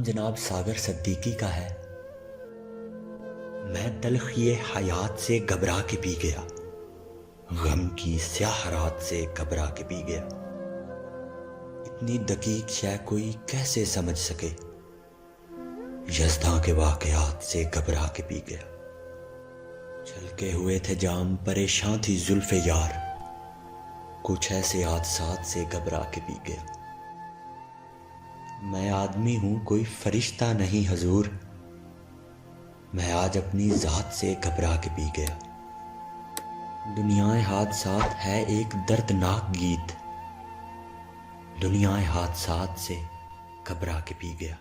जनाब सागर सिद्दीकी का है। मैं तल्ख ये हयात से घबरा के पी गया, गम की स्याह रात से घबरा के पी गया। इतनी दकीक शय कोई कैसे समझ सके, यज़दां के वाक़यात से घबरा के पी गया। छलके हुए थे जाम, परेशान थी जुल्फ़े यार, कुछ ऐसे हादसात से घबरा के पी गया। मैं आदमी हूं कोई फरिश्ता नहीं हजूर, मैं आज अपनी ज़ात से घबरा के पी गया। दुनियाए हादसात है एक दर्दनाक गीत, दुनियाए हादसात से घबरा के पी गया।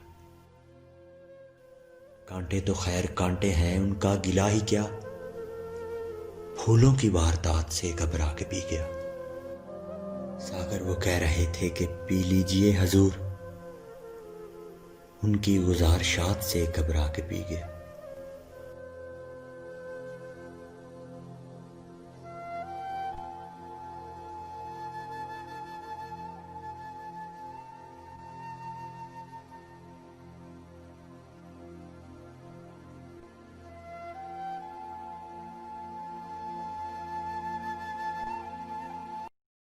कांटे तो खैर कांटे हैं, उनका गिला ही क्या, फूलों की वारदात से घबरा के पी गया। सागर वो कह रहे थे कि पी लीजिए हजूर, उनकी गुजारिशात से घबरा के पी गया।